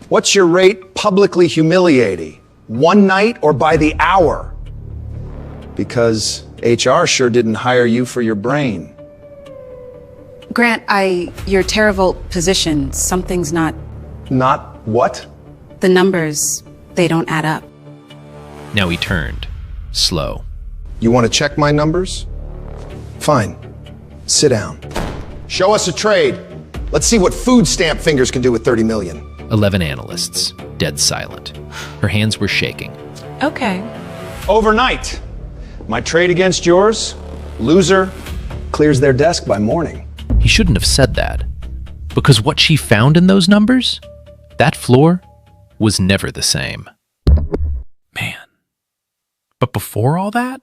What's your rate publicly humiliating? One night or by the hour? Because HR sure didn't hire you for your brain. Grant, your TerraVolt position, something's not... Not what? The numbers, they don't add up. Now he turned, slow. You want to check my numbers? Fine. Sit down. Show us a trade. Let's see what food stamp fingers can do with 30 million. 11 analysts, dead silent. Her hands were shaking. Okay. Overnight. My trade against yours, loser, clears their desk by morning. He shouldn't have said that. Because what she found in those numbers, that floor, was never the same. Man. But before all that,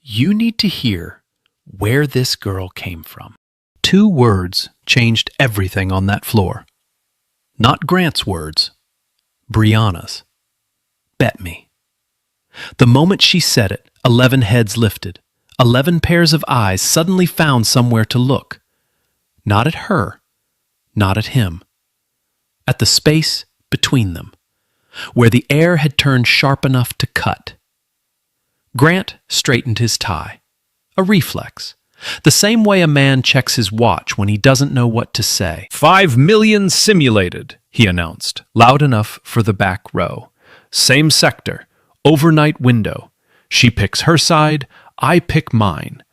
you need to hear where this girl came from. 2 words changed everything on that floor. Not Grant's words, Brianna's. Bet me. The moment she said it, 11 heads lifted. 11 pairs of eyes suddenly found somewhere to look. Not at her, not at him. At the space between them, where the air had turned sharp enough to cut. Grant straightened his tie. A reflex. The same way a man checks his watch when he doesn't know what to say. 5 million simulated, he announced, loud enough for the back row. Same sector, overnight window. She picks her side, I pick mine.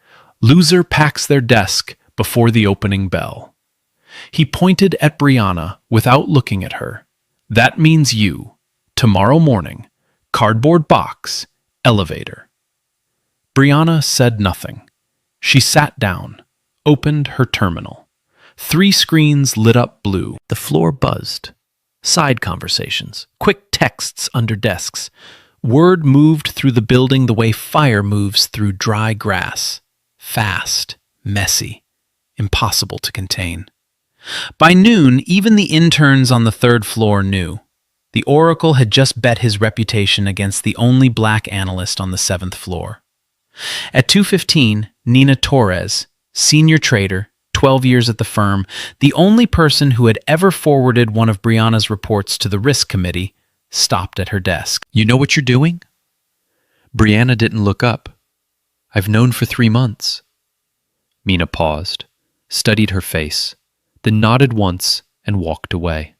Loser packs their desk before the opening bell. He pointed at Brianna without looking at her. That means you. Tomorrow morning. Cardboard box. Elevator. Brianna said nothing. She sat down, opened her terminal. 3 screens lit up blue. The floor buzzed. Side conversations, quick texts under desks. Word moved through the building the way fire moves through dry grass. Fast, messy, impossible to contain. By noon, even the interns on the 3rd floor knew. The Oracle had just bet his reputation against the only black analyst on the 7th floor. At 2:15, Nina Torres, senior trader, 12 years at the firm, the only person who had ever forwarded one of Brianna's reports to the risk committee, stopped at her desk. You know what you're doing? Brianna didn't look up. I've known for 3 months. Mina paused, studied her face, then nodded once and walked away.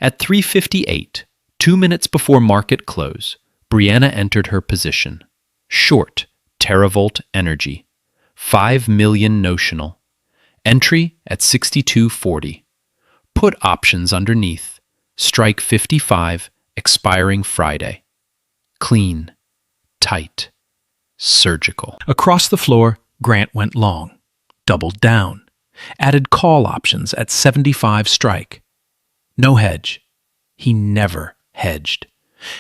At 3:58, 2 minutes before market close, Brianna entered her position. Short, TerraVolt energy. 5 million notional. Entry at 62.40. Put options underneath. Strike 55, expiring Friday. Clean. Tight. Surgical. Across the floor, Grant went long. Doubled down. Added call options at 75 strike. No hedge. He never hedged.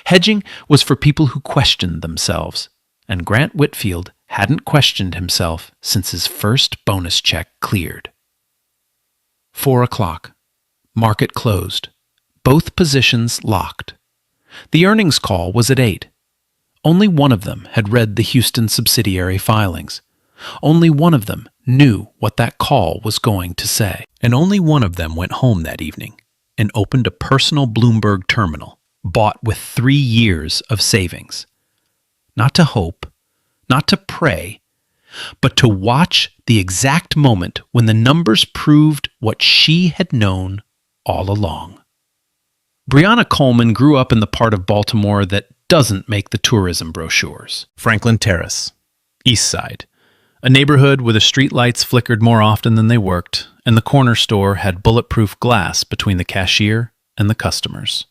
Hedging was for people who questioned themselves, and Grant Whitfield hadn't questioned himself since his first bonus check cleared. 4 o'clock. Market closed. Both positions locked. The earnings call was at 8. Only one of them had read the Houston subsidiary filings. Only one of them knew what that call was going to say. And only one of them went home that evening and opened a personal Bloomberg terminal, bought with 3 years of savings. Not to hope, not to pray, but to watch the exact moment when the numbers proved what she had known all along. Brianna Coleman grew up in the part of Baltimore that doesn't make the tourism brochures. Franklin Terrace, East Side. A neighborhood where the streetlights flickered more often than they worked, and the corner store had bulletproof glass between the cashier and the customers.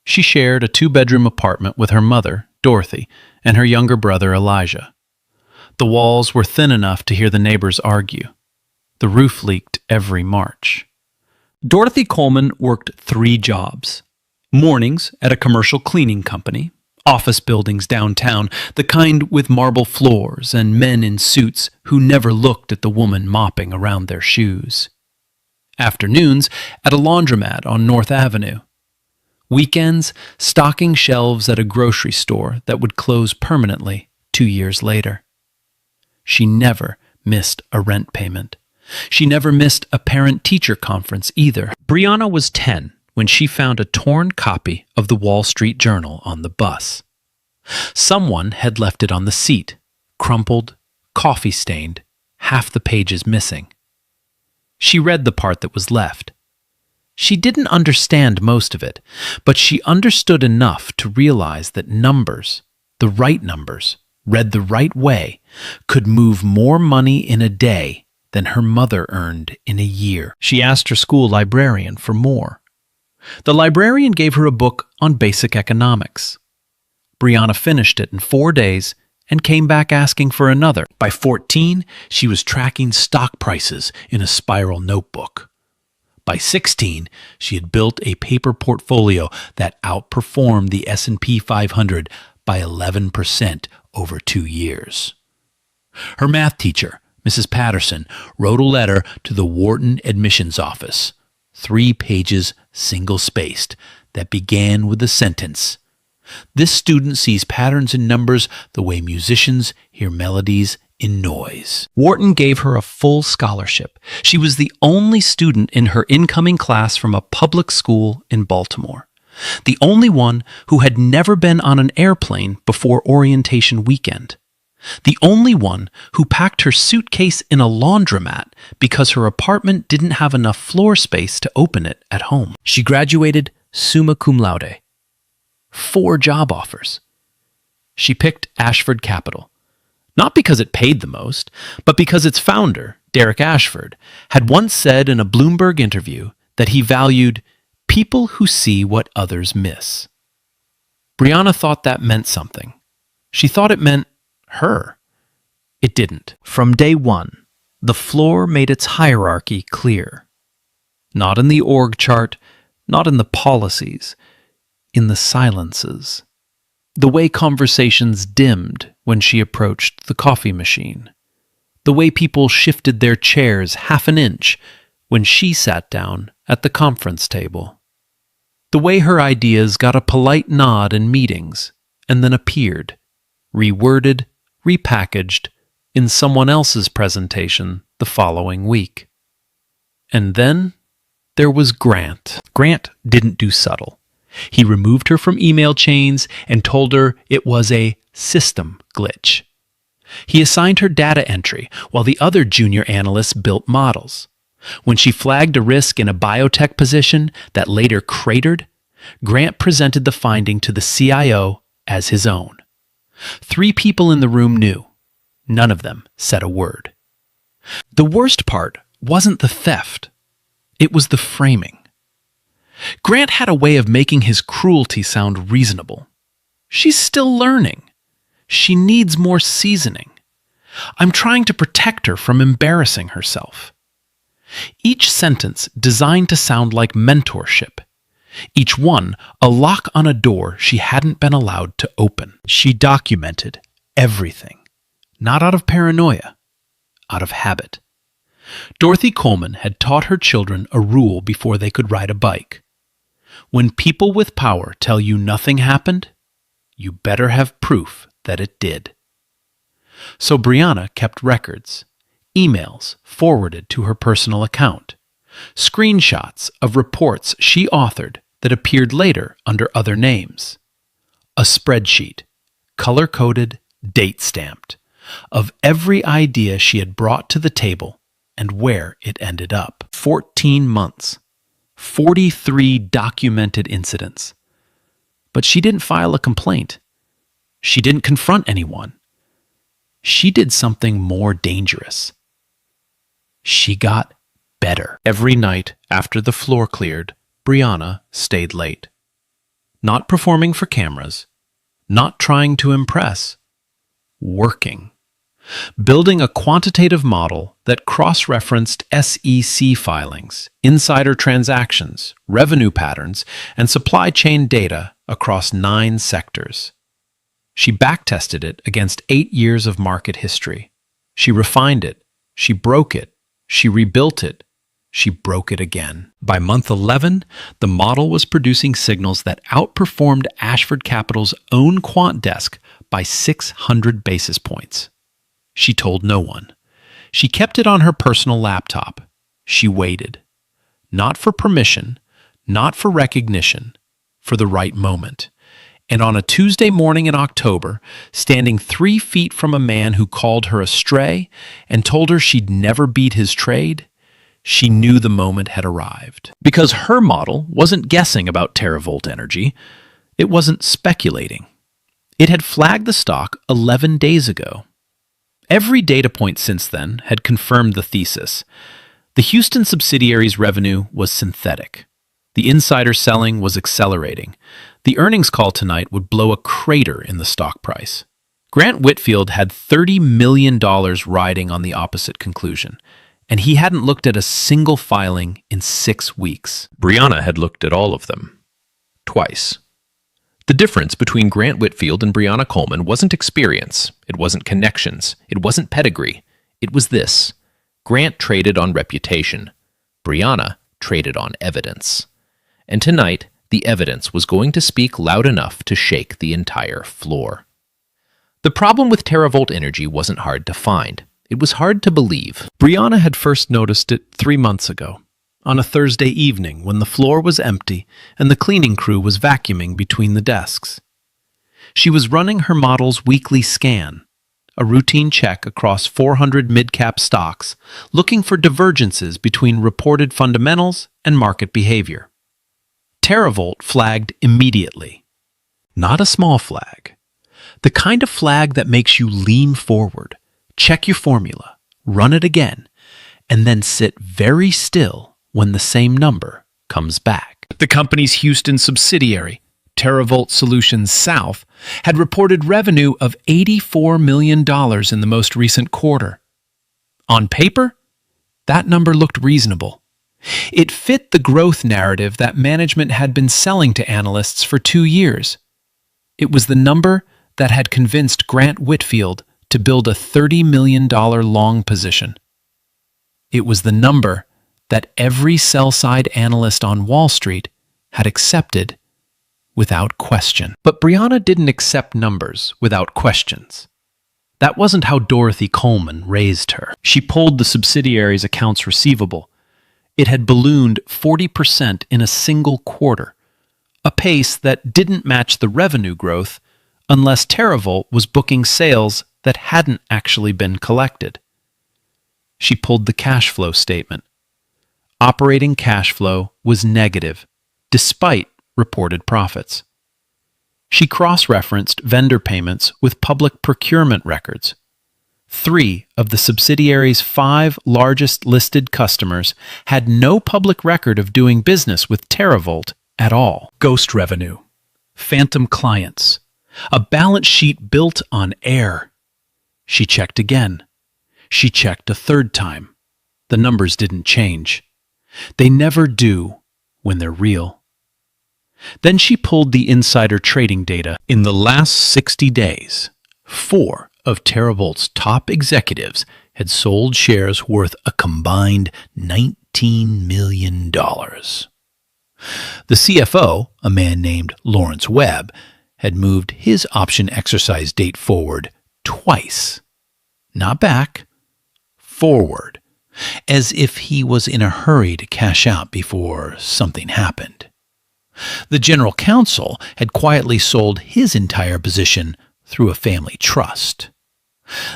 She shared a 2-bedroom apartment with her mother, Dorothy, and her younger brother, Elijah. The walls were thin enough to hear the neighbors argue. The roof leaked every March. Dorothy Coleman worked 3 jobs. Mornings at a commercial cleaning company, office buildings downtown, the kind with marble floors and men in suits who never looked at the woman mopping around their shoes. Afternoons at a laundromat on North Avenue. Weekends stocking shelves at a grocery store that would close permanently 2 years later. She never missed a rent payment. She never missed a parent-teacher conference either. Brianna was 10 when she found a torn copy of the Wall Street Journal on the bus. Someone had left it on the seat, crumpled, coffee-stained, half the pages missing. She read the part that was left. She didn't understand most of it, but she understood enough to realize that numbers, the right numbers, read the right way, could move more money in a day than her mother earned in a year. She asked her school librarian for more. The librarian gave her a book on basic economics. Brianna finished it in 4 days and came back asking for another. By 14, she was tracking stock prices in a spiral notebook. By 16, she had built a paper portfolio that outperformed the S&P 500 by 11% over 2 years. Her math teacher, Mrs. Patterson, wrote a letter to the Wharton admissions office, 3 pages single-spaced, that began with the sentence, "This student sees patterns in numbers the way musicians hear melodies in noise." Wharton gave her a full scholarship. She was the only student in her incoming class from a public school in Baltimore, the only one who had never been on an airplane before orientation weekend, the only one who packed her suitcase in a laundromat because her apartment didn't have enough floor space to open it at home. She graduated summa cum laude. 4 job offers. She picked Ashford Capital, not because it paid the most, but because its founder, Derek Ashford, had once said in a Bloomberg interview that he valued people who see what others miss. Brianna thought that meant something. She thought it meant her. It didn't. From day one, the floor made its hierarchy clear. Not in the org chart, not in the policies, in the silences. The way conversations dimmed when she approached the coffee machine. The way people shifted their chairs half an inch when she sat down at the conference table. The way her ideas got a polite nod in meetings and then appeared, reworded, repackaged, in someone else's presentation the following week. And then there was Grant. Grant didn't do subtle. He removed her from email chains and told her it was a system glitch. He assigned her data entry while the other junior analysts built models. When she flagged a risk in a biotech position that later cratered, Grant presented the finding to the CIO as his own. 3 people in the room knew. None of them said a word. The worst part wasn't the theft. It was the framing. Grant had a way of making his cruelty sound reasonable. She's still learning. She needs more seasoning. I'm trying to protect her from embarrassing herself. Each sentence designed to sound like mentorship. Each one a lock on a door she hadn't been allowed to open. She documented everything, not out of paranoia, out of habit. Dorothy Coleman had taught her children a rule before they could ride a bike. When people with power tell you nothing happened, you better have proof that it did. So Brianna kept records, emails forwarded to her personal account, screenshots of reports she authored that appeared later under other names, a spreadsheet, color-coded, date-stamped, of every idea she had brought to the table and where it ended up. 14 months. 43 documented incidents. But she didn't file a complaint. She didn't confront anyone. She did something more dangerous. She got better. Every night after the floor cleared, Brianna stayed late. Not performing for cameras, not trying to impress, working. Building a quantitative model that cross-referenced SEC filings, insider transactions, revenue patterns, and supply chain data across 9 sectors. She backtested it against 8 years of market history. She refined it. She broke it. She rebuilt it. She broke it again. By month 11, the model was producing signals that outperformed Ashford Capital's own quant desk by 600 basis points. She told no one. She kept it on her personal laptop. She waited. Not for permission, not for recognition, for the right moment. And on a Tuesday morning in October, standing 3 feet from a man who called her a stray and told her she'd never beat his trade, she knew the moment had arrived. Because her model wasn't guessing about teravolt energy, it wasn't speculating. It had flagged the stock 11 days ago. Every data point since then had confirmed the thesis. The Houston subsidiary's revenue was synthetic. The insider selling was accelerating. The earnings call tonight would blow a crater in the stock price. Grant Whitfield had $30 million riding on the opposite conclusion, and he hadn't looked at a single filing in 6 weeks. Brianna had looked at all of them. Twice. The difference between Grant Whitfield and Brianna Coleman wasn't experience, it wasn't connections, it wasn't pedigree. It was this. Grant traded on reputation. Brianna traded on evidence. And tonight, the evidence was going to speak loud enough to shake the entire floor. The problem with teravolt energy wasn't hard to find. It was hard to believe. Brianna had first noticed it 3 months ago, on a Thursday evening when the floor was empty and the cleaning crew was vacuuming between the desks. She was running her model's weekly scan, a routine check across 400 mid-cap stocks, looking for divergences between reported fundamentals and market behavior. Teravolt flagged immediately. Not a small flag. The kind of flag that makes you lean forward, check your formula, run it again, and then sit very still when the same number comes back. The company's Houston subsidiary, Teravolt Solutions South, had reported revenue of $84 million in the most recent quarter. On paper, that number looked reasonable. It fit the growth narrative that management had been selling to analysts for 2 years. It was the number that had convinced Grant Whitfield to build a $30 million long position. It was the number that every sell-side analyst on Wall Street had accepted without question. But Brianna didn't accept numbers without questions. That wasn't how Dorothy Coleman raised her. She pulled the subsidiary's accounts receivable. It had ballooned 40% in a single quarter, a pace that didn't match the revenue growth unless Teravolt was booking sales that hadn't actually been collected. She pulled the cash flow statement. Operating cash flow was negative, despite reported profits. She cross-referenced vendor payments with public procurement records. 3 of the subsidiary's 5 largest listed customers had no public record of doing business with Teravolt at all. Ghost revenue, phantom clients, a balance sheet built on air. She checked again. She checked a 3rd time. The numbers didn't change. They never do when they're real. Then she pulled the insider trading data. In the last 60 days, 4 of Teravolt's top executives had sold shares worth a combined $19 million. The CFO, a man named Lawrence Webb, had moved his option exercise date forward twice. Not back, forward, as if he was in a hurry to cash out before something happened. The general counsel had quietly sold his entire position through a family trust.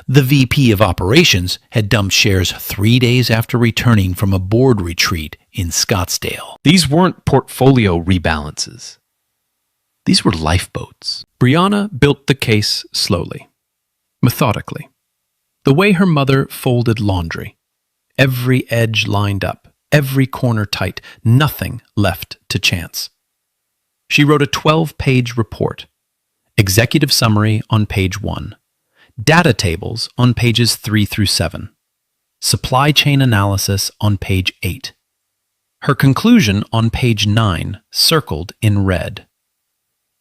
The VP of operations had dumped shares 3 days after returning from a board retreat in Scottsdale. These weren't portfolio rebalances. These were lifeboats. Brianna built the case slowly, methodically, the way her mother folded laundry. Every edge lined up, every corner tight, nothing left to chance. She wrote a 12-page report, executive summary on page 1, data tables on pages 3 through 7, supply chain analysis on page 8. Her conclusion on page 9, circled in red.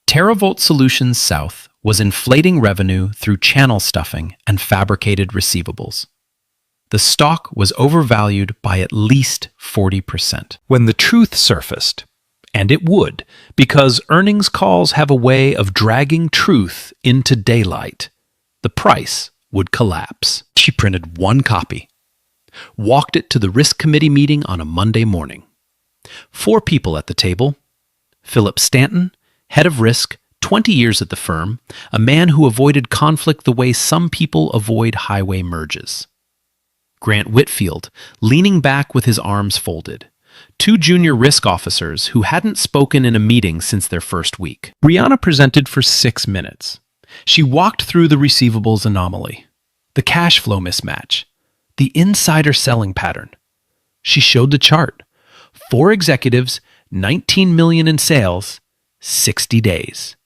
Teravolt Solutions South was inflating revenue through channel stuffing and fabricated receivables. The stock was overvalued by at least 40%. When the truth surfaced, and it would, because earnings calls have a way of dragging truth into daylight, the price would collapse. She printed 1 copy, walked it to the risk committee meeting on a Monday morning. 4 people at the table. Philip Stanton, head of risk, 20 years at the firm, a man who avoided conflict the way some people avoid highway merges. Grant Whitfield, leaning back with his arms folded. 2 junior risk officers who hadn't spoken in a meeting since their first week. Brianna presented for 6 minutes. She walked through the receivables anomaly, the cash flow mismatch, the insider selling pattern. She showed the chart. 4 executives, 19 million in sales, 60 days.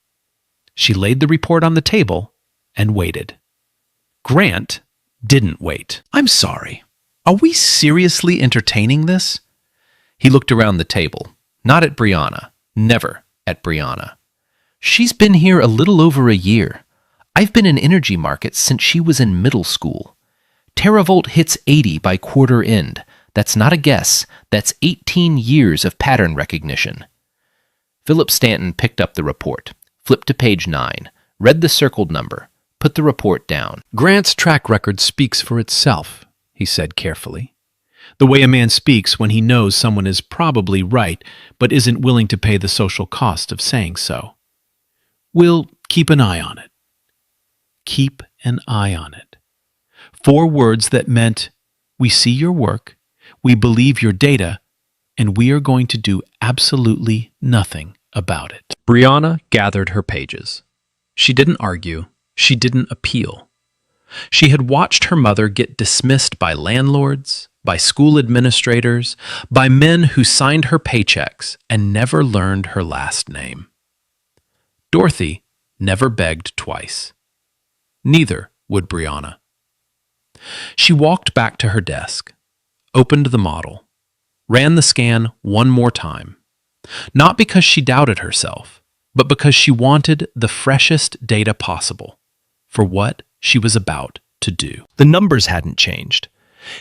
She laid the report on the table and waited. Grant didn't wait. "I'm sorry. Are we seriously entertaining this?" He looked around the table. Not at Brianna. Never at Brianna. "She's been here a little over a year. I've been in energy markets since she was in middle school. Teravolt hits 80 by quarter end. That's not a guess. That's 18 years of pattern recognition." Philip Stanton picked up the report, flipped to page 9, read the circled number, put the report down. "Grant's track record speaks for itself," he said carefully. "The way a man speaks when he knows someone is probably right but isn't willing to pay the social cost of saying so. We'll keep an eye on it." Keep an eye on it. 4 words that meant, we see your work, we believe your data, and we are going to do absolutely nothing about it. Brianna gathered her pages. She didn't argue. She didn't appeal. She had watched her mother get dismissed by landlords, by school administrators, by men who signed her paychecks and never learned her last name. Dorothy never begged twice. Neither would Brianna. She walked back to her desk, opened the model, ran the scan one more time, not because she doubted herself, but because she wanted the freshest data possible for what she was about to do. The numbers hadn't changed.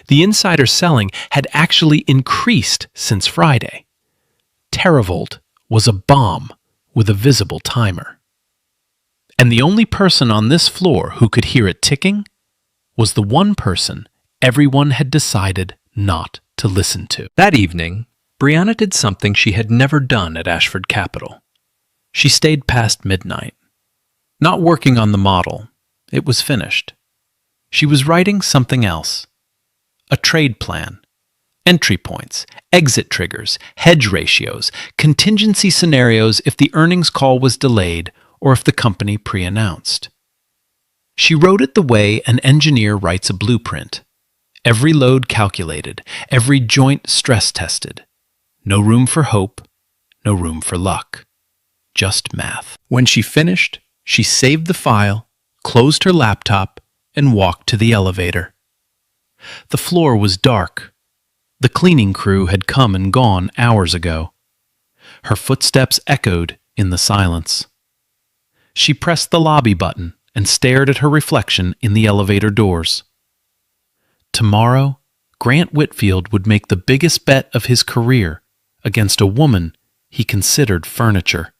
The insider selling had actually increased since Friday. Teravolt was a bomb with a visible timer. And the only person on this floor who could hear it ticking was the one person everyone had decided not to listen to. That evening, Brianna did something she had never done at Ashford Capital. She stayed past midnight. Not working on the model. It was finished. She was writing something else. A trade plan. Entry points, exit triggers, hedge ratios, contingency scenarios if the earnings call was delayed or if the company pre-announced. She wrote it the way an engineer writes a blueprint. Every load calculated, every joint stress tested. No room for hope, no room for luck. Just math. When she finished, she saved the file, closed her laptop, and walked to the elevator. The floor was dark. The cleaning crew had come and gone hours ago. Her footsteps echoed in the silence. She pressed the lobby button and stared at her reflection in the elevator doors. Tomorrow, Grant Whitfield would make the biggest bet of his career against a woman he considered furniture.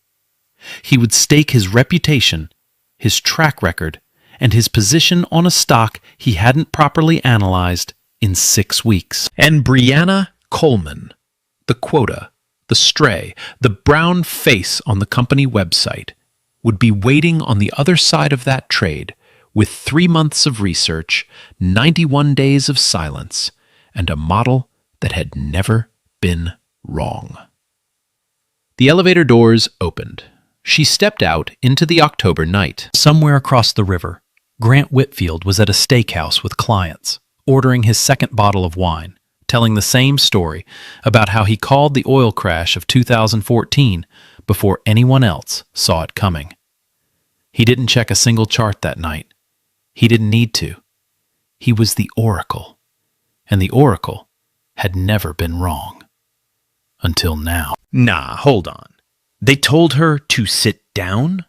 He would stake his reputation, his track record, and his position on a stock he hadn't properly analyzed in 6 weeks. And Brianna Coleman, the quota, the stray, the brown face on the company website, would be waiting on the other side of that trade with 3 months of research, 91 days of silence, and a model that had never been wrong. The elevator doors opened. She stepped out into the October night. Somewhere across the river, Grant Whitfield was at a steakhouse with clients, ordering his second bottle of wine, telling the same story about how he called the oil crash of 2014 before anyone else saw it coming. He didn't check a single chart that night. He didn't need to. He was the Oracle, and the Oracle had never been wrong. Until now. Nah, hold on. They told her to sit down?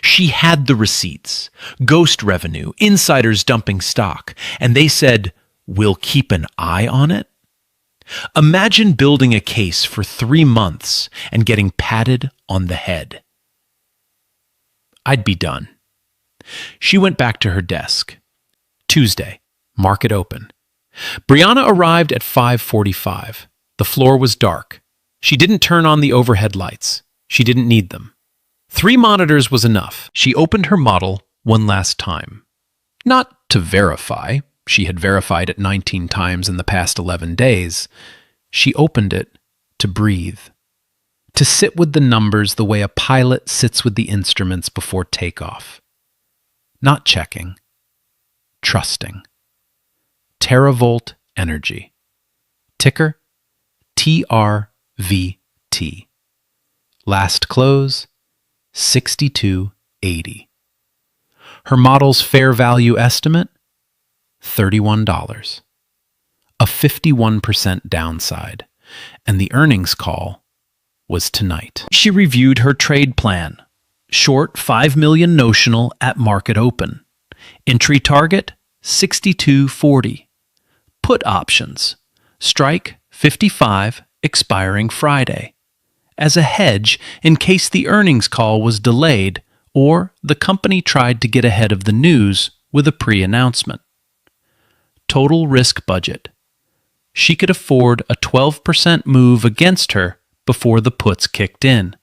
She had the receipts, ghost revenue, insiders dumping stock, and they said, "We'll keep an eye on it"? Imagine building a case for 3 months and getting patted on the head. I'd be done. She went back to her desk. Tuesday, market open. Brianna arrived at 5:45. The floor was dark. She didn't turn on the overhead lights. She didn't need them. 3 monitors was enough. She opened her model one last time. Not to verify. She had verified it 19 times in the past 11 days. She opened it to breathe. To sit with the numbers the way a pilot sits with the instruments before takeoff. Not checking. Trusting. Teravolt energy. Ticker TRVT. Last close 62.80. Her model's fair value estimate $31. A 51% downside, and the earnings call was tonight. She reviewed her trade plan. Short 5 million notional at market open. Entry target 62.40. Put options. Strike 55, expiring Friday. As a hedge in case the earnings call was delayed or the company tried to get ahead of the news with a pre-announcement. Total risk budget. She could afford a 12% move against her before the puts kicked in.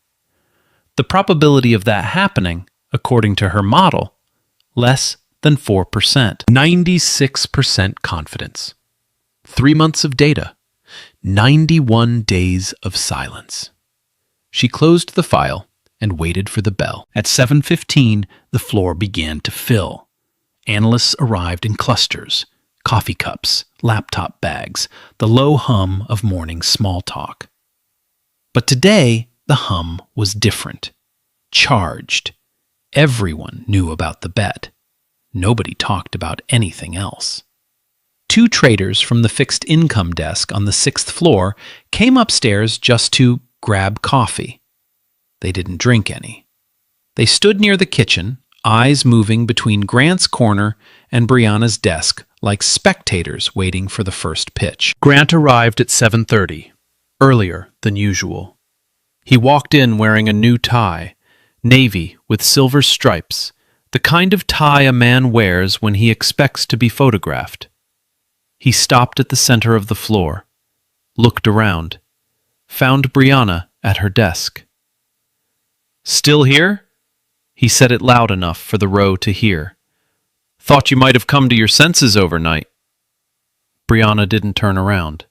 The probability of that happening, according to her model, less than 4%. 96% confidence. 3 months of data. 91 days of silence. She closed the file and waited for the bell. At 7:15, the floor began to fill. Analysts arrived in clusters, coffee cups, laptop bags, the low hum of morning small talk. But today, the hum was different. Charged. Everyone knew about the bet. Nobody talked about anything else. 2 traders from the fixed income desk on the 6th floor came upstairs just to grab coffee. They didn't drink any. They stood near the kitchen, eyes moving between Grant's corner and Brianna's desk like spectators waiting for the first pitch. Grant arrived at 7:30, earlier than usual. He walked in wearing a new tie, navy with silver stripes, the kind of tie a man wears when he expects to be photographed. He stopped at the center of the floor, looked around, found Brianna at her desk. "Still here?" He said it loud enough for the row to hear. "Thought you might have come to your senses overnight." Brianna didn't turn around.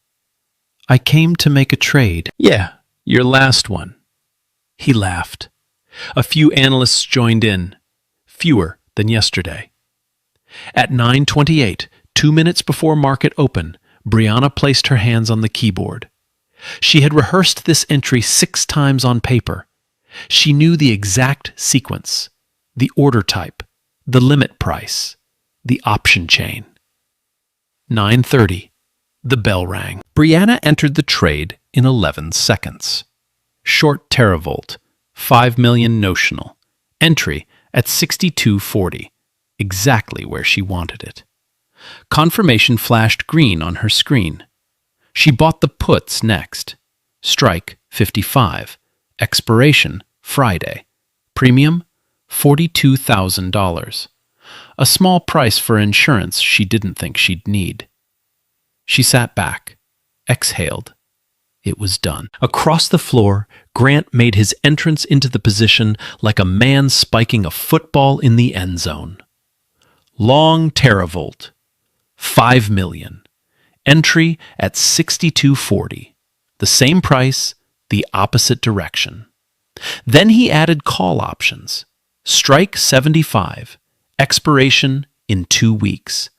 "I came to make a trade." "Yeah, your last one." He laughed. A few analysts joined in, fewer than yesterday. At 9:28, 2 minutes before market open, Brianna placed her hands on the keyboard. She had rehearsed this entry 6 times on paper. She knew the exact sequence, the order type, the limit price, the option chain. 9:30. The bell rang. Brianna entered the trade in 11 seconds. Short teravolt, 5 million notional. Entry at 62.40, exactly where she wanted it. Confirmation flashed green on her screen. She bought the puts next. Strike 55. Expiration Friday. Premium $42,000. A small price for insurance she didn't think she'd need. She sat back, exhaled. It was done. Across the floor, Grant made his entrance into the position like a man spiking a football in the end zone. Long teravolt. 5 million. Entry at 62.40. The same price, the opposite direction. Then he added call options. Strike 75. Expiration in 2 weeks.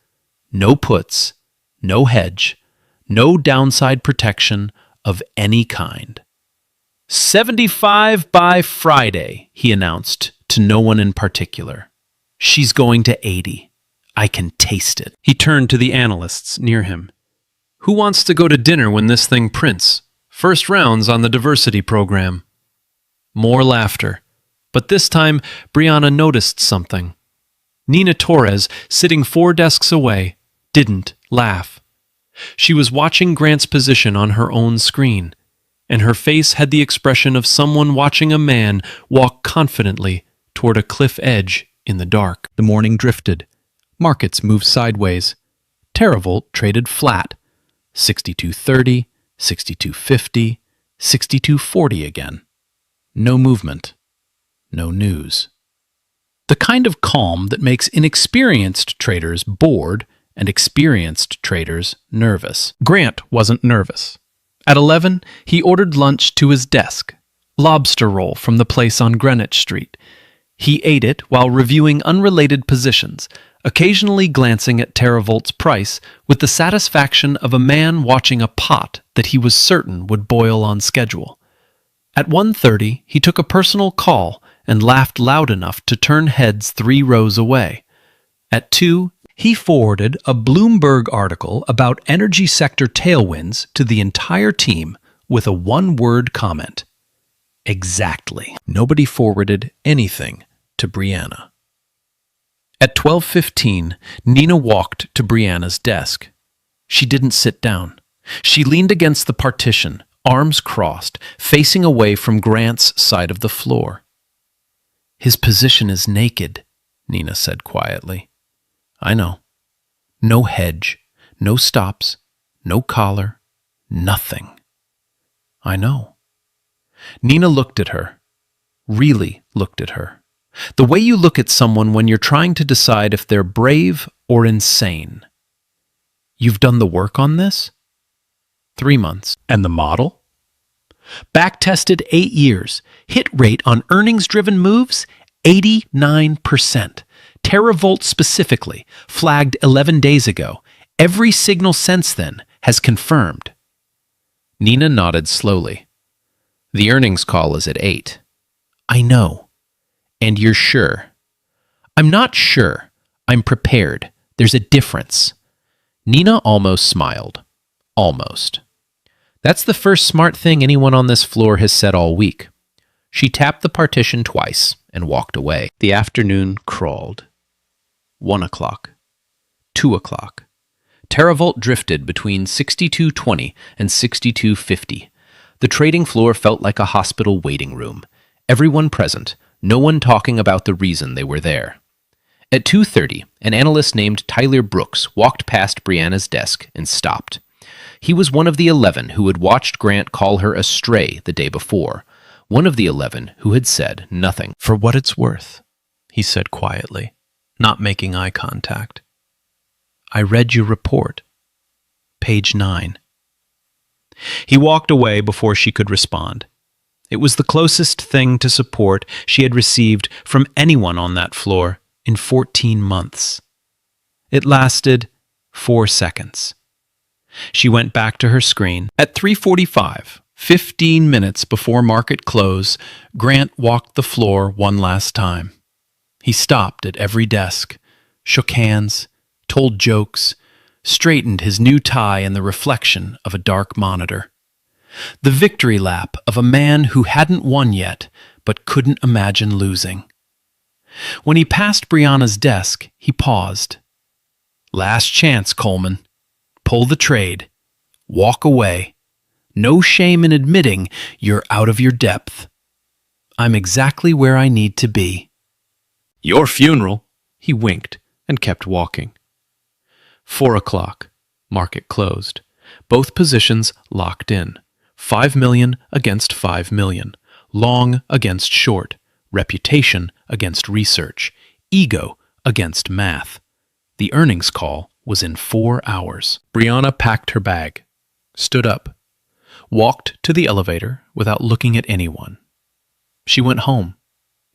No puts, no hedge, no downside protection of any kind. 75 by Friday, he announced to no one in particular. She's going to 80. I can taste it. He turned to the analysts near him. Who wants to go to dinner when this thing prints? First round's on the diversity program. More laughter. But this time, Brianna noticed something. Nina Torres, sitting 4 desks away, didn't laugh. She was watching Grant's position on her own screen, and her face had the expression of someone watching a man walk confidently toward a cliff edge in the dark. The morning drifted. Markets moved sideways. Teravolt traded flat. 62.30, 62.50, 62.40 again. No movement. No news. The kind of calm that makes inexperienced traders bored and experienced traders nervous. Grant wasn't nervous. At 11, he ordered lunch to his desk, lobster roll from the place on Greenwich Street. He ate it while reviewing unrelated positions, occasionally glancing at TeraVolt's price with the satisfaction of a man watching a pot that he was certain would boil on schedule. At 1:30, he took a personal call and laughed loud enough to turn heads 3 rows away. At 2, he forwarded a Bloomberg article about energy sector tailwinds to the entire team with a one-word comment. Exactly. Nobody forwarded anything to Brianna. At 12:15, Nina walked to Brianna's desk. She didn't sit down. She leaned against the partition, arms crossed, facing away from Grant's side of the floor. "His position is naked," Nina said quietly. "I know. No hedge, no stops, no collar, nothing. I know." Nina looked at her, really looked at her. The way you look at someone when you're trying to decide if they're brave or insane. "You've done the work on this?" 3 months. "And the model?" "Back-tested 8 years. Hit rate on earnings-driven moves, 89%. TeraVolt specifically, flagged 11 days ago. Every signal since then has confirmed." Nina nodded slowly. "The earnings call is at 8. "I know. And you're sure?" "I'm not sure. I'm prepared. There's a difference." Nina almost smiled. Almost. "That's the first smart thing anyone on this floor has said all week." She tapped the partition twice and walked away. The afternoon crawled. 1 o'clock. 2 o'clock. TeraVolt drifted between 62.20 and 62.50. The trading floor felt like a hospital waiting room. Everyone present, no one talking about the reason they were there. At 2:30, an analyst named Tyler Brooks walked past Brianna's desk and stopped. He was one of the 11 who had watched Grant call her a stray the day before, one of the 11 who had said nothing. "For what it's worth," he said quietly, not making eye contact. "I read your report. Page 9. He walked away before she could respond. It was the closest thing to support she had received from anyone on that floor in 14 months. It lasted 4 seconds. She went back to her screen. At 3:45, 15 minutes before market close, Grant walked the floor one last time. He stopped at every desk, shook hands, told jokes, straightened his new tie in the reflection of a dark monitor. The victory lap of a man who hadn't won yet, but couldn't imagine losing. When he passed Brianna's desk, he paused. "Last chance, Coleman. Pull the trade. Walk away. No shame in admitting you're out of your depth. I'm exactly where I need to be." "Your funeral," he winked and kept walking. 4 o'clock. Market closed. Both positions locked in. 5 million against 5 million. Long against short. Reputation against research. Ego against math. The earnings call was in 4 hours. Brianna packed her bag, stood up, walked to the elevator without looking at anyone. She went home,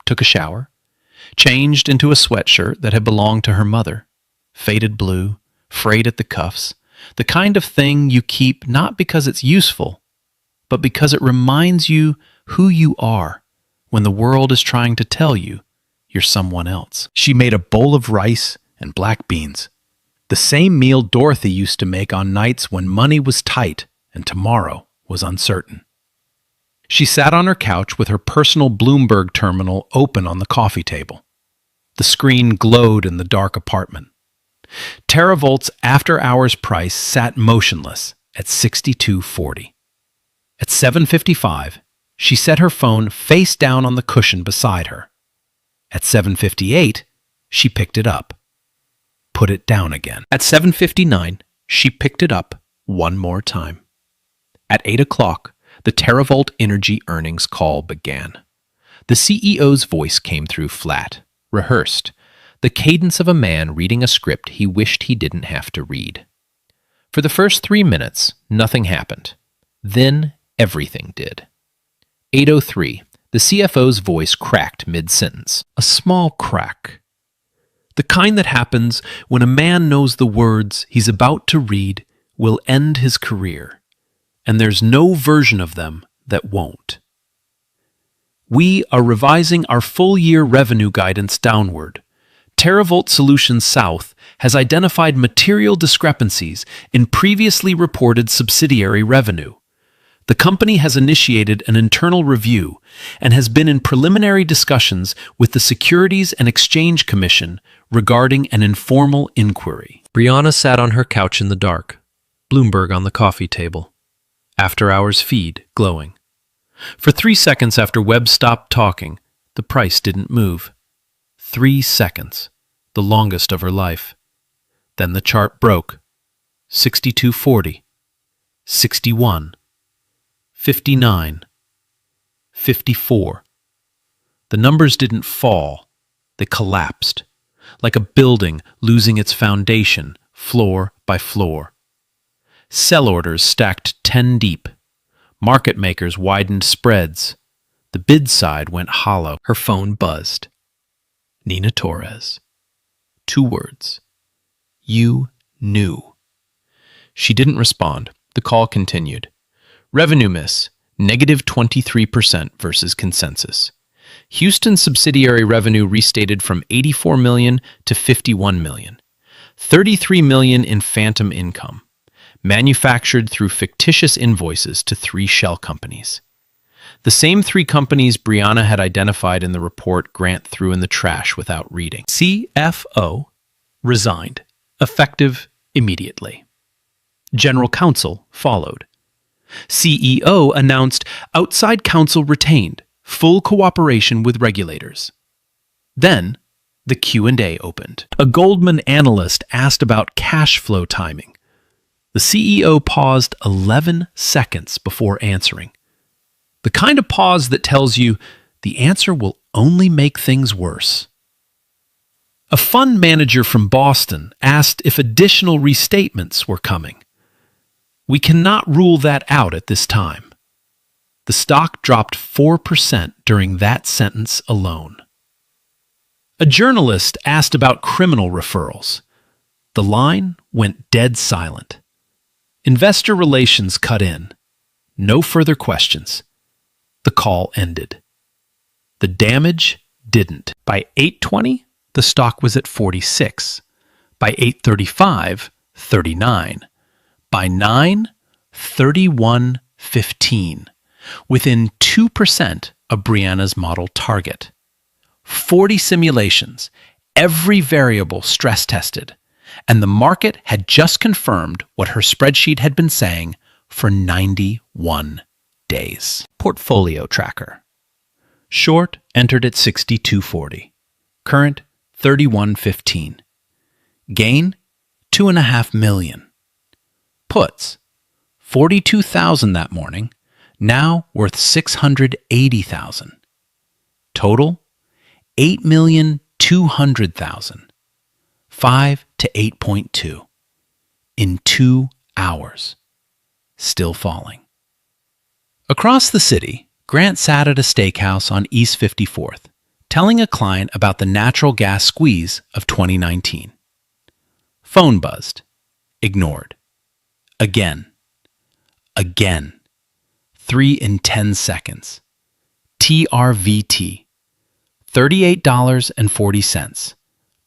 took a shower, changed into a sweatshirt that had belonged to her mother, faded blue, frayed at the cuffs, the kind of thing you keep not because it's useful, but because it reminds you who you are when the world is trying to tell you you're someone else. She made a bowl of rice and black beans, the same meal Dorothy used to make on nights when money was tight and tomorrow was uncertain. She sat on her couch with her personal Bloomberg terminal open on the coffee table. The screen glowed in the dark apartment. TeraVolt's after-hours price sat motionless at 62.40. At 7:55, she set her phone face down on the cushion beside her. At 7:58, she picked it up. Put it down again. At 7:59, she picked it up one more time. At 8 o'clock, The TerraVault Energy earnings call began. The CEO's voice came through flat, rehearsed, the cadence of a man reading a script he wished he didn't have to read. For the first 3 minutes, nothing happened. Then everything did. 8:03, the CFO's voice cracked mid-sentence. A small crack. The kind that happens when a man knows the words he's about to read will end his career, and there's no version of them that won't. We are revising our full-year revenue guidance downward. TerraVault Solutions South has identified material discrepancies in previously reported subsidiary revenue. The company has initiated an internal review and has been in preliminary discussions with the Securities and Exchange Commission regarding an informal inquiry. Brianna sat on her couch in the dark, Bloomberg on the coffee table, after-hours feed glowing. For 3 seconds after Webb stopped talking, the price didn't move. 3 seconds, the longest of her life. Then the chart broke. 62.40, 61, 59, 54. The numbers didn't fall, they collapsed, like a building losing its foundation, floor by floor. Sell orders stacked 10 deep. Market makers widened spreads. The bid side went hollow. Her phone buzzed. Nina Torres. 2 words. You knew. She didn't respond. The call continued. Revenue miss, negative 23% versus consensus. Houston subsidiary revenue restated from $84 million to $51 million. $33 million in phantom income, manufactured through fictitious invoices to 3 shell companies. The same 3 companies Brianna had identified in the report Grant threw in the trash without reading. CFO resigned, effective immediately. General counsel followed. CEO announced outside counsel retained, full cooperation with regulators. Then, the Q&A opened. A Goldman analyst asked about cash flow timing. The CEO paused 11 seconds before answering. The kind of pause that tells you the answer will only make things worse. A fund manager from Boston asked if additional restatements were coming. We cannot rule that out at this time. The stock dropped 4% during that sentence alone. A journalist asked about criminal referrals. The line went dead silent. Investor relations cut in. No further questions. The call ended. The damage didn't. By 8:20, the stock was at 46. By 8:35, 39. By 9, 31.15, within 2% of Brianna's model target. 40 simulations, every variable stress tested, and the market had just confirmed what her spreadsheet had been saying for 91 days. Portfolio tracker. Short entered at 62.40. Current 31.15. Gain 2.5 million. Puts 42,000 that morning, now worth 680,000. Total 8,200,000. 5 to 8.2 in 2 hours. Still falling. Across the city, Grant sat at a steakhouse on East 54th, telling a client about the natural gas squeeze of 2019. Phone buzzed. Ignored. Again. Again. 3 in 10 seconds. TRVT. $38.40.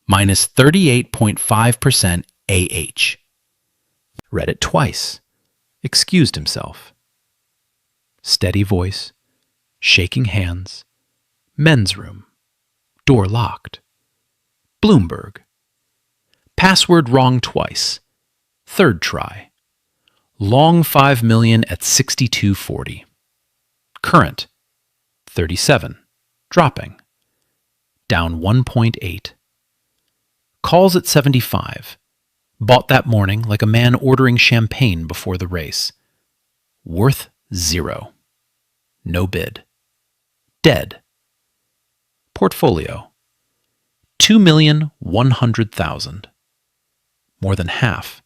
Minus 38.5% AH. Read it twice. Excused himself. Steady voice. Shaking hands. Men's room. Door locked. Bloomberg. Password wrong twice. Third try. Long 5 million at 62.40. Current 37. Dropping. Down 1.8. Calls at 75. Bought that morning like a man ordering champagne before the race. Worth 0. No bid. Dead. Portfolio. 2,100,000. More than half.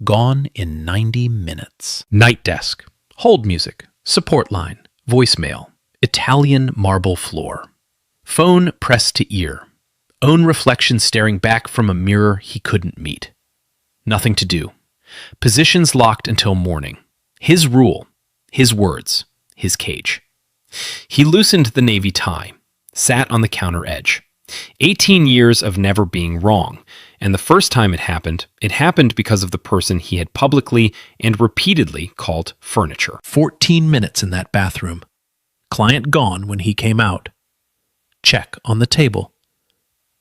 Gone in 90 minutes. Night desk. Hold music. Support line. Voicemail. Italian marble floor. Phone pressed to ear. Own reflection staring back from a mirror he couldn't meet. Nothing to do. Positions locked until morning. His rule. His words. His cage. He loosened the navy tie. Sat on the counter edge. 18 years of never being wrong. And the first time it happened because of the person he had publicly and repeatedly called furniture. 14 minutes in that bathroom. Client gone when he came out. Check on the table.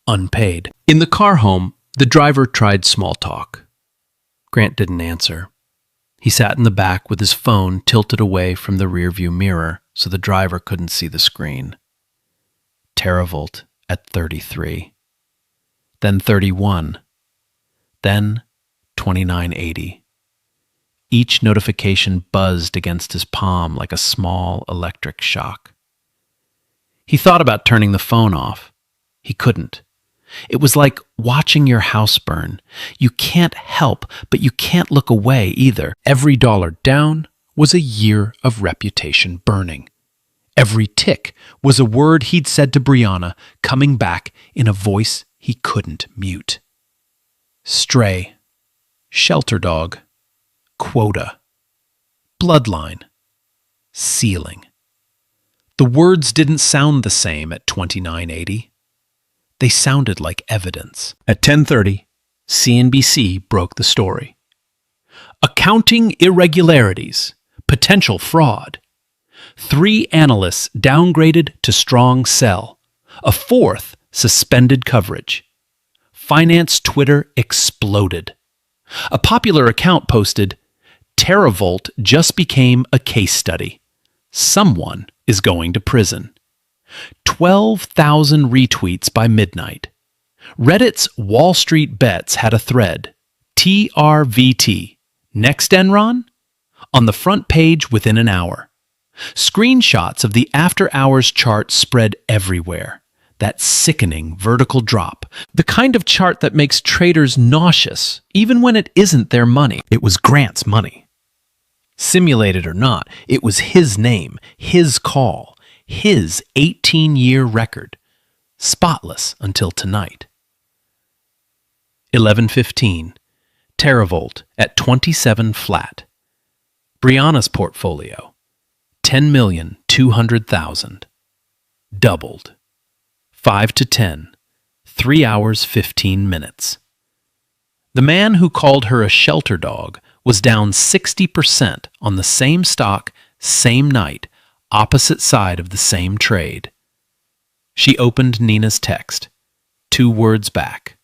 Unpaid. In the car home, the driver tried small talk. Grant didn't answer. He sat in the back with his phone tilted away from the rearview mirror so the driver couldn't see the screen. Teravolt at 33. Then 31. Then 2980. Each notification buzzed against his palm like a small electric shock. He thought about turning the phone off. He couldn't. It was like watching your house burn. You can't help, but you can't look away either. Every dollar down was a year of reputation burning. Every tick was a word he'd said to Brianna coming back in a voice he couldn't mute. Stray. Shelter dog. Quota. Bloodline. Ceiling. The words didn't sound the same at 2980. They sounded like evidence. At 10:30, CNBC broke the story. Accounting irregularities. Potential fraud. 3 analysts downgraded to strong sell. A 4th suspended coverage. Finance Twitter exploded. A popular account posted, Teravolt just became a case study. Someone is going to prison. 12,000 retweets by midnight. Reddit's Wall Street Bets had a thread, TRVT, next Enron? On the front page within an hour. Screenshots of the after-hours chart spread everywhere. That sickening vertical drop. The kind of chart that makes traders nauseous, even when it isn't their money. It was Grant's money. Simulated or not, it was his name, his call, his 18-year record. Spotless until tonight. 11:15. Teravolt at 27 flat. Brianna's portfolio. 10,200,000. Doubled. 5 to 10. 3 hours 15 minutes. The man who called her a shelter dog was down 60% on the same stock, same night, opposite side of the same trade. She opened Nina's text. 2 words back.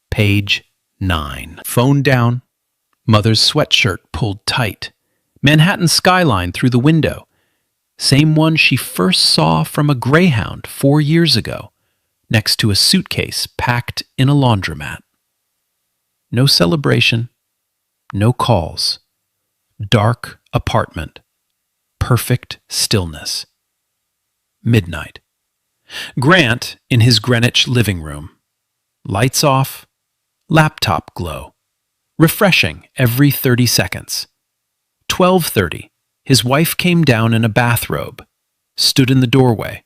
Page 9. Phone down. Mother's sweatshirt pulled tight. Manhattan skyline through the window. Same one she first saw from a Greyhound 4 years ago, next to a suitcase packed in a laundromat. No celebration. No calls. Dark apartment. Perfect stillness. Midnight. Grant in his Greenwich living room. Lights off. Laptop glow. Refreshing every 30 seconds. 12:30. His wife came down in a bathrobe. Stood in the doorway.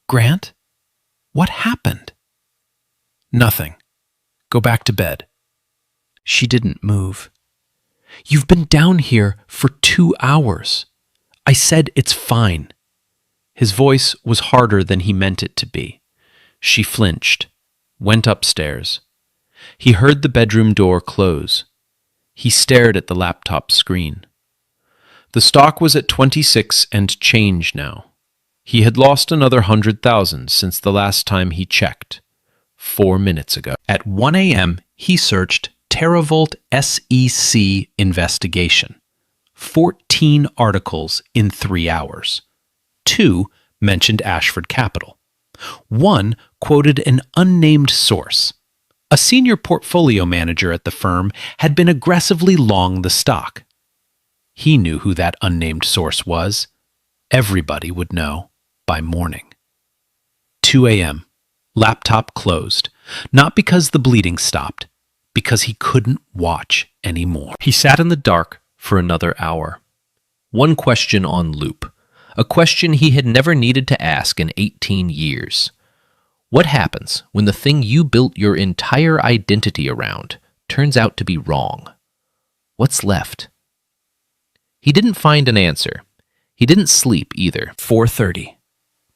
Grant? What happened? Nothing. Go back to bed. She didn't move. You've been down here for 2 hours. I said it's fine. His voice was harder than he meant it to be. She flinched, went upstairs. He heard the bedroom door close. He stared at the laptop screen. The stock was at 26 and change now. He had lost another 100,000 since the last time he checked, 4 minutes ago. At 1 a.m., he searched Teravolt SEC investigation. 14 articles in 3 hours. 2 mentioned Ashford Capital. 1 quoted an unnamed source. A senior portfolio manager at the firm had been aggressively long the stock. He knew who that unnamed source was. Everybody would know by morning. 2 a.m. Laptop closed, not because the bleeding stopped, because he couldn't watch anymore. He sat in the dark for another hour. One question on loop, a question he had never needed to ask in 18 years. What happens when the thing you built your entire identity around turns out to be wrong? What's left? He didn't find an answer. He didn't sleep either. 4:30.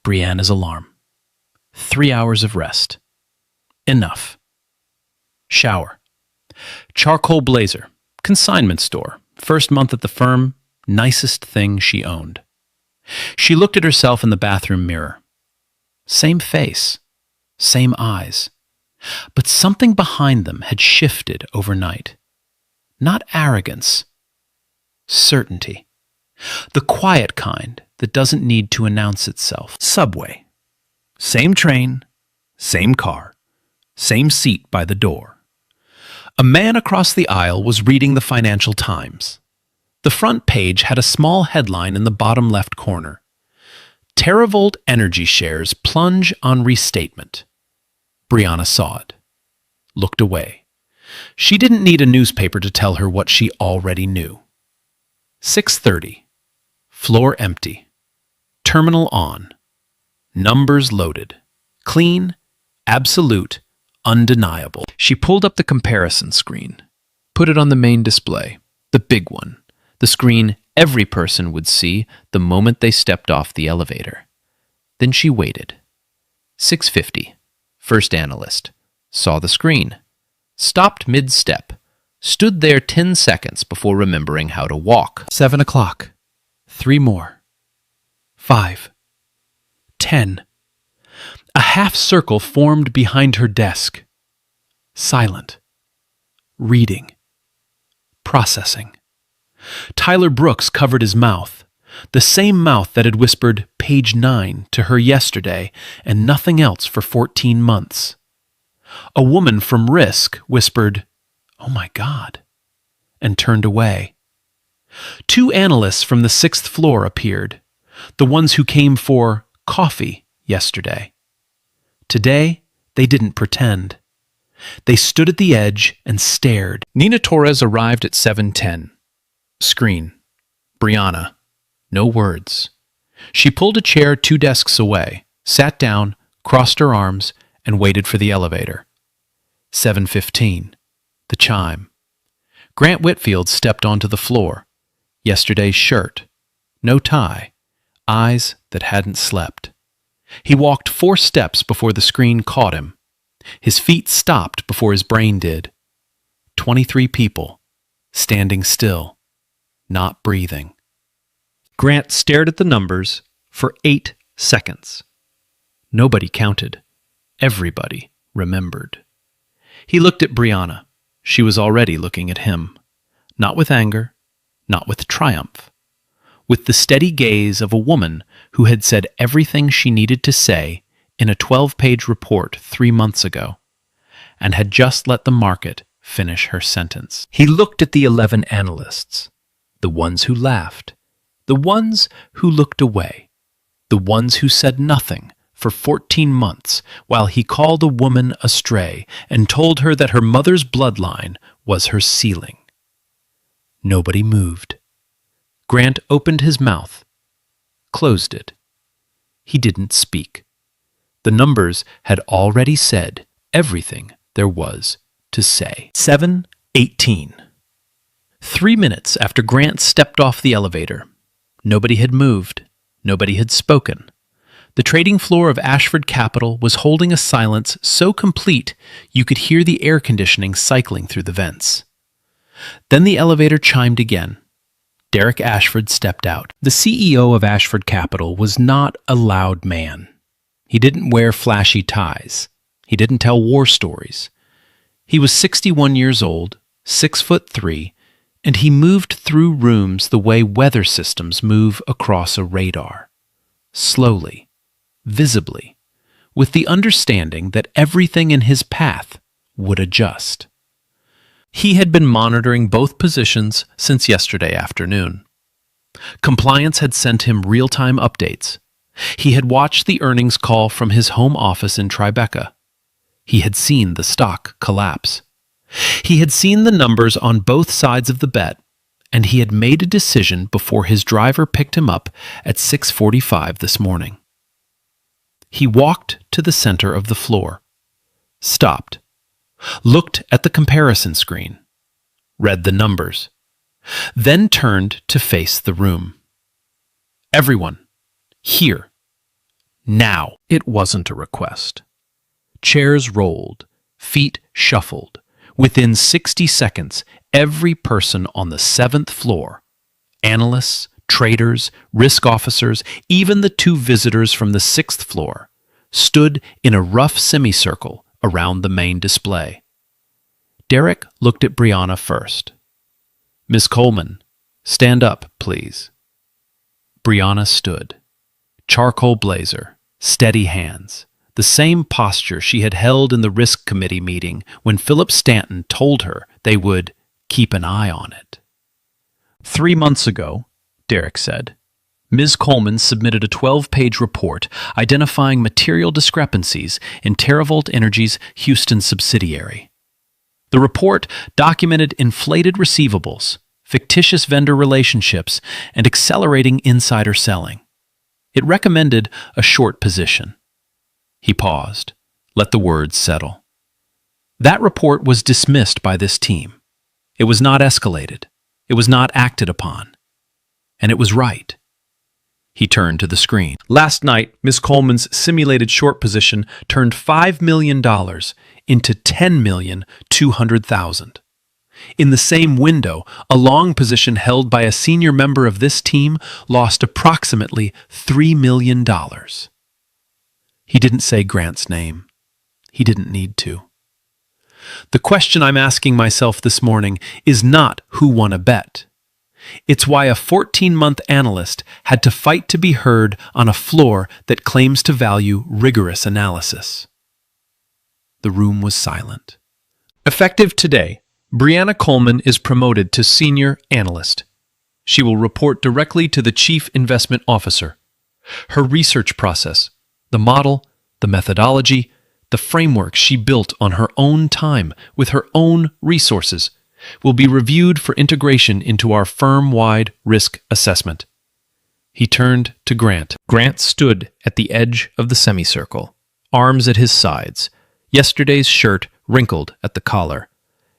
Brianna's alarm. 3 hours of rest. Enough. Shower. Charcoal blazer. Consignment store. First month at the firm. Nicest thing she owned. She looked at herself in the bathroom mirror. Same face. Same eyes. But something behind them had shifted overnight. Not arrogance. Certainty. The quiet kind that doesn't need to announce itself. Subway. Same train, same car, same seat by the door. A man across the aisle was reading the Financial Times. The front page had a small headline in the bottom left corner. Teravolt energy shares plunge on restatement. Brianna saw it. Looked away. She didn't need a newspaper to tell her what she already knew. 6:30. Floor empty. Terminal on. Numbers loaded. Clean, absolute, undeniable. She pulled up the comparison screen. Put it on the main display. The big one. The screen every person would see the moment they stepped off the elevator. Then she waited. 6:50. First Analyst. Saw the screen. Stopped mid-step. Stood there 10 seconds before remembering how to walk. 7 o'clock. 3 more. 5. 10. A half circle formed behind her desk. Silent. Reading. Processing. Tyler Brooks covered his mouth, the same mouth that had whispered page 9 to her yesterday and nothing else for 14 months. A woman from Risk whispered, "Oh my God," and turned away. 2 analysts from the 6th floor appeared, the ones who came for coffee yesterday. Today, they didn't pretend. They stood at the edge and stared. Nina Torres arrived at 7:10. Screen. Brianna. No words. She pulled a chair 2 desks away, sat down, crossed her arms, and waited for the elevator. 7:15. The chime. Grant Whitfield stepped onto the floor. Yesterday's shirt. No tie. Eyes that hadn't slept. He walked 4 steps before the screen caught him. His feet stopped before his brain did. 23 people, standing still, not breathing. Grant stared at the numbers for 8 seconds. Nobody counted. Everybody remembered. He looked at Brianna. She was already looking at him. Not with anger, not with triumph. With the steady gaze of a woman who had said everything she needed to say in a 12-page report 3 months ago, and had just let the market finish her sentence. He looked at the 11 analysts, the ones who laughed, the ones who looked away, the ones who said nothing for 14 months while he called a woman astray and told her that her mother's bloodline was her ceiling. Nobody moved. Grant opened his mouth, closed it. He didn't speak. The numbers had already said everything there was to say. 7:18. 3 minutes after Grant stepped off the elevator, nobody had moved, nobody had spoken. The trading floor of Ashford Capital was holding a silence so complete you could hear the air conditioning cycling through the vents. Then the elevator chimed again. Derek Ashford stepped out. The CEO of Ashford Capital was not a loud man. He didn't wear flashy ties. He didn't tell war stories. He was 61 years old, 6'3", and he moved through rooms the way weather systems move across a radar. Slowly, visibly, with the understanding that everything in his path would adjust. He had been monitoring both positions since yesterday afternoon. Compliance had sent him real-time updates. He had watched the earnings call from his home office in Tribeca. He had seen the stock collapse. He had seen the numbers on both sides of the bet, and he had made a decision before his driver picked him up at 6:45 this morning. He walked to the center of the floor, stopped, looked at the comparison screen, read the numbers, then turned to face the room. Everyone, here, now. It wasn't a request. Chairs rolled, feet shuffled. Within 60 seconds, every person on the 7th floor, analysts, traders, risk officers, even the 2 visitors from the 6th floor, stood in a rough semicircle around the main display. Derek looked at Brianna first. "Miss Coleman, stand up, please." Brianna stood. Charcoal blazer, steady hands, the same posture she had held in the risk committee meeting when Philip Stanton told her they would keep an eye on it. 3 months ago, Derek said, Ms. Coleman submitted a 12-page report identifying material discrepancies in TerraVolt Energy's Houston subsidiary. The report documented inflated receivables, fictitious vendor relationships, and accelerating insider selling. It recommended a short position. He paused, let the words settle. That report was dismissed by this team. It was not escalated. It was not acted upon. And it was right. He turned to the screen. Last night, Ms. Coleman's simulated short position turned $5 million into $10,200,000. In the same window, a long position held by a senior member of this team lost approximately $3 million. He didn't say Grant's name. He didn't need to. The question I'm asking myself this morning is not who won a bet. It's why a 14-month analyst had to fight to be heard on a floor that claims to value rigorous analysis. The room was silent. Effective today, Brianna Coleman is promoted to senior analyst. She will report directly to the chief investment officer. Her research process, the model, the methodology, the framework she built on her own time with her own resources will be reviewed for integration into our firm-wide risk assessment. He turned to Grant. Grant stood at the edge of the semicircle, arms at his sides, yesterday's shirt wrinkled at the collar.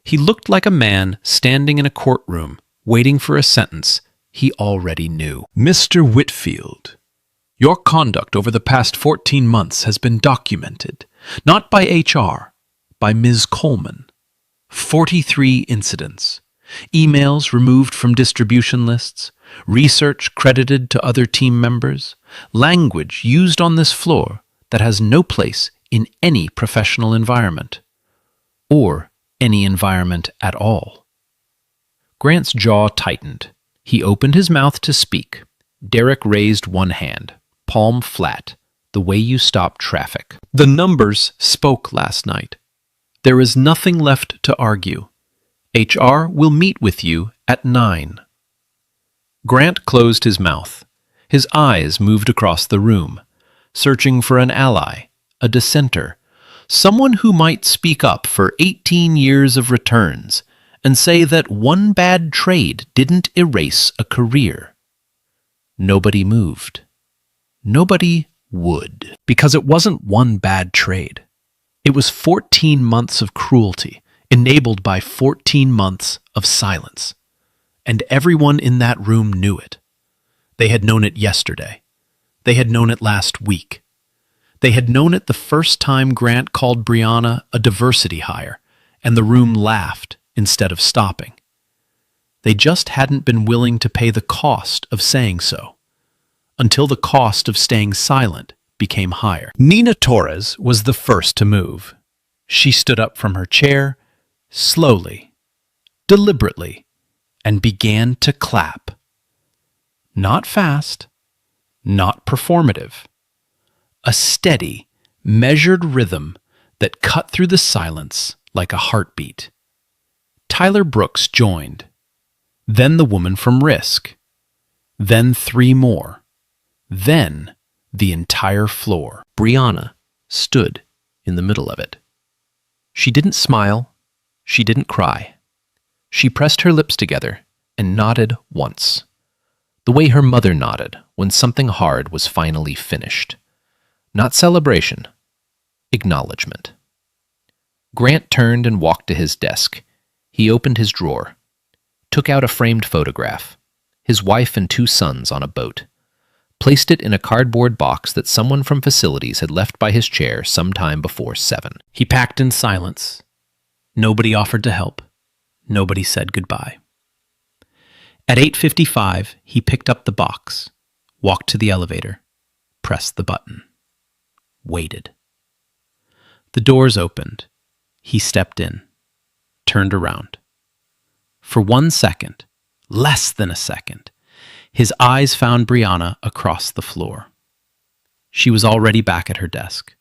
He looked like a man standing in a courtroom, waiting for a sentence he already knew. Mr. Whitfield, your conduct over the past 14 months has been documented, not by HR, by Ms. Coleman. 43 incidents, emails removed from distribution lists, research credited to other team members, language used on this floor that has no place in any professional environment, or any environment at all. Grant's jaw tightened. He opened his mouth to speak. Derek raised one hand, palm flat, the way you stop traffic. The numbers spoke last night. There is nothing left to argue. HR will meet with you at 9. Grant closed his mouth. His eyes moved across the room, searching for an ally, a dissenter, someone who might speak up for 18 years of returns and say that one bad trade didn't erase a career. Nobody moved. Nobody would. Because it wasn't one bad trade. It was 14 months of cruelty, enabled by 14 months of silence. And everyone in that room knew it. They had known it yesterday. They had known it last week. They had known it the first time Grant called Brianna a diversity hire, and the room laughed instead of stopping. They just hadn't been willing to pay the cost of saying so, until the cost of staying silent became higher. Nina Torres was the first to move. She stood up from her chair, slowly, deliberately, and began to clap. Not fast, not performative. A steady, measured rhythm that cut through the silence like a heartbeat. Tyler Brooks joined. Then the woman from Risk. then 3 more, then the entire floor. Brianna stood in the middle of it. She didn't smile. She didn't cry. She pressed her lips together and nodded once, the way her mother nodded when something hard was finally finished. Not celebration, acknowledgement. Grant turned and walked to his desk. He opened his drawer, took out a framed photograph, his wife and 2 sons on a boat, placed it in a cardboard box that someone from facilities had left by his chair sometime before 7. He packed in silence. Nobody offered to help. Nobody said goodbye. At 8:55, he picked up the box, walked to the elevator, pressed the button, waited. The doors opened. He stepped in, turned around. For 1 second, less than a second, his eyes found Brianna across the floor. She was already back at her desk,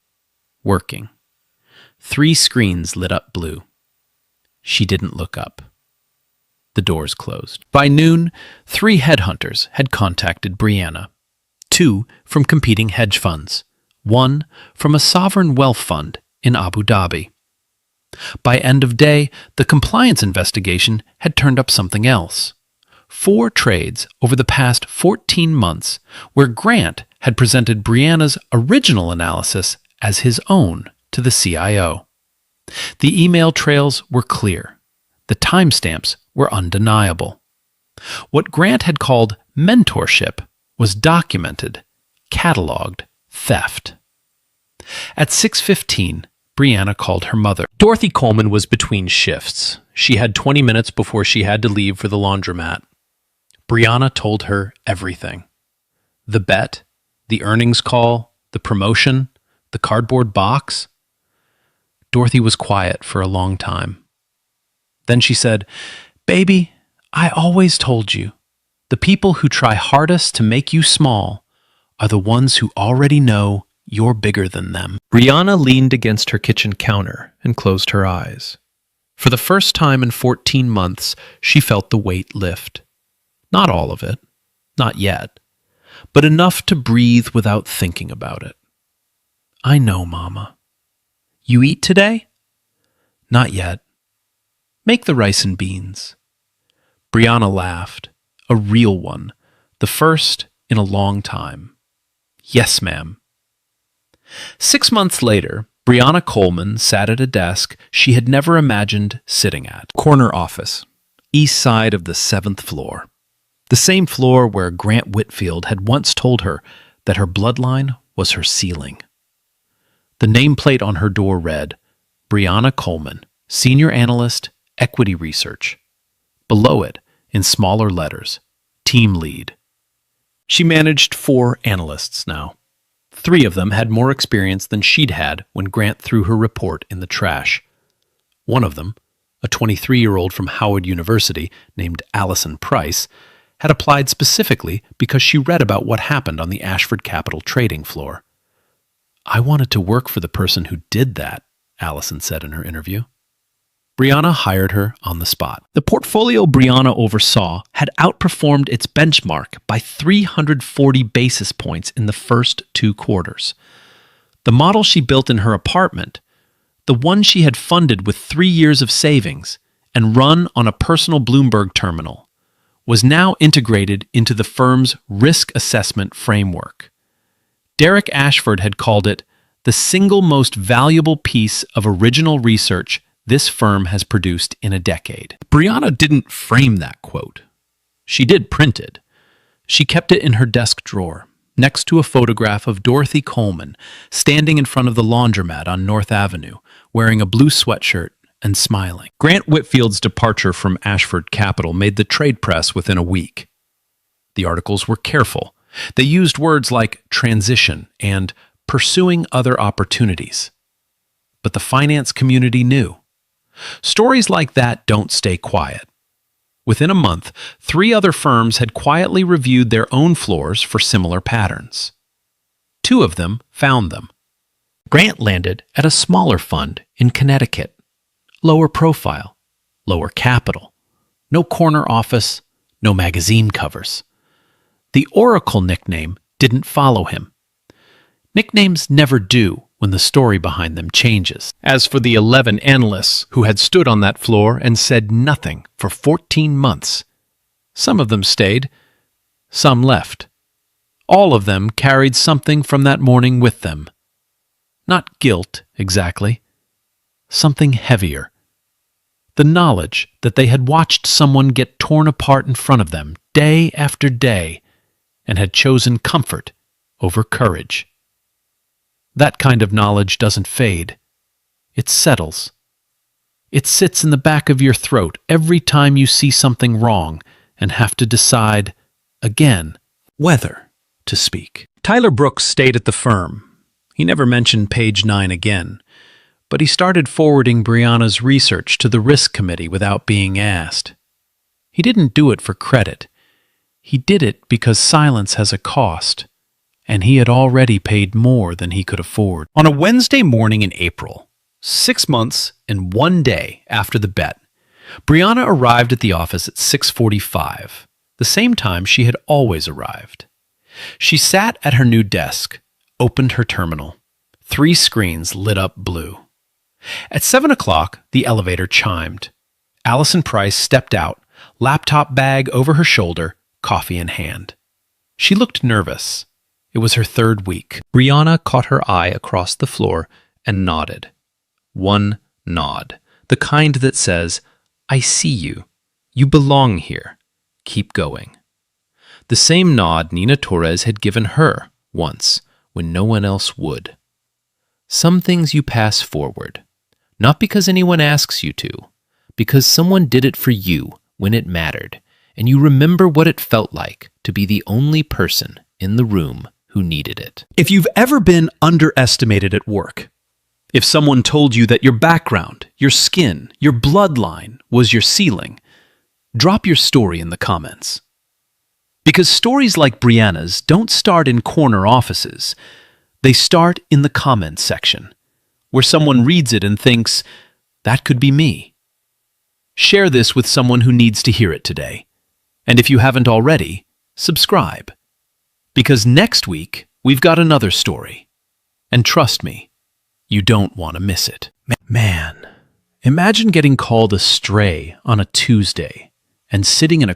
working. 3 screens lit up blue. She didn't look up. The doors closed. By noon, 3 headhunters had contacted Brianna. 2 from competing hedge funds, 1 from a sovereign wealth fund in Abu Dhabi. By end of day, the compliance investigation had turned up something else. 4 trades over the past 14 months where Grant had presented Brianna's original analysis as his own to the CIO. The email trails were clear. The timestamps were undeniable. What Grant had called mentorship was documented, cataloged theft. At 6:15, Brianna called her mother. Dorothy Coleman was between shifts. She had 20 minutes before she had to leave for the laundromat. Brianna told her everything. The bet, the earnings call, the promotion, the cardboard box. Dorothy was quiet for a long time. Then she said, "Baby, I always told you, the people who try hardest to make you small are the ones who already know you're bigger than them." Brianna leaned against her kitchen counter and closed her eyes. For the first time in 14 months, she felt the weight lift. Not all of it, not yet, but enough to breathe without thinking about it. "I know, Mama. You eat today?" "Not yet. Make the rice and beans." Brianna laughed, a real one, the first in a long time. "Yes, ma'am." 6 months later, Brianna Coleman sat at a desk she had never imagined sitting at. Corner office, east side of the 7th floor. The same floor where Grant Whitfield had once told her that her bloodline was her ceiling. The nameplate on her door read, Brianna Coleman, Senior Analyst, Equity Research. Below it, in smaller letters, Team Lead. She managed 4 analysts now. 3 of them had more experience than she'd had when Grant threw her report in the trash. One of them, a 23-year-old from Howard University named Allison Price, had applied specifically because she read about what happened on the Ashford Capital trading floor. "I wanted to work for the person who did that," Allison said in her interview. Brianna hired her on the spot. The portfolio Brianna oversaw had outperformed its benchmark by 340 basis points in the first 2 quarters. The model she built in her apartment, the one she had funded with 3 years of savings and run on a personal Bloomberg terminal, was now integrated into the firm's risk assessment framework. Derek Ashford had called it the single most valuable piece of original research this firm has produced in a decade. Brianna didn't frame that quote. She did print it. She kept it in her desk drawer, next to a photograph of Dorothy Coleman standing in front of the laundromat on North Avenue, wearing a blue sweatshirt and smiling. Grant Whitfield's departure from Ashford Capital made the trade press within a week. The articles were careful. They used words like transition and pursuing other opportunities. But the finance community knew. Stories like that don't stay quiet. Within a month, 3 other firms had quietly reviewed their own floors for similar patterns. 2 of them found them. Grant landed at a smaller fund in Connecticut. Lower profile, lower capital, no corner office, no magazine covers. The Oracle nickname didn't follow him. Nicknames never do when the story behind them changes. As for the 11 analysts who had stood on that floor and said nothing for 14 months, some of them stayed, some left. All of them carried something from that morning with them. Not guilt, exactly. Something heavier. The knowledge that they had watched someone get torn apart in front of them day after day and had chosen comfort over courage. That kind of knowledge doesn't fade. It settles. It sits in the back of your throat every time you see something wrong and have to decide, again, whether to speak. Tyler Brooks stayed at the firm. He never mentioned page 9 again, but he started forwarding Brianna's research to the risk committee without being asked. He didn't do it for credit. He did it because silence has a cost, and he had already paid more than he could afford. On a Wednesday morning in April, 6 months and 1 day after the bet, Brianna arrived at the office at 6:45, the same time she had always arrived. She sat at her new desk, opened her terminal. 3 screens lit up blue. At 7 o'clock, the elevator chimed. Allison Price stepped out, laptop bag over her shoulder, coffee in hand. She looked nervous. It was her 3rd week. Brianna caught her eye across the floor and nodded. One nod, the kind that says, "I see you. You belong here. Keep going." The same nod Nina Torres had given her once when no one else would. Some things you pass forward, not because anyone asks you to, because someone did it for you when it mattered, and you remember what it felt like to be the only person in the room who needed it. If you've ever been underestimated at work, if someone told you that your background, your skin, your bloodline was your ceiling, drop your story in the comments. Because stories like Brianna's don't start in corner offices. They start in the comments section, where someone reads it and thinks, that could be me. Share this with someone who needs to hear it today. And if you haven't already, subscribe. Because next week, we've got another story. And trust me, you don't want to miss it. Man, imagine getting called a stray on a Tuesday and sitting in a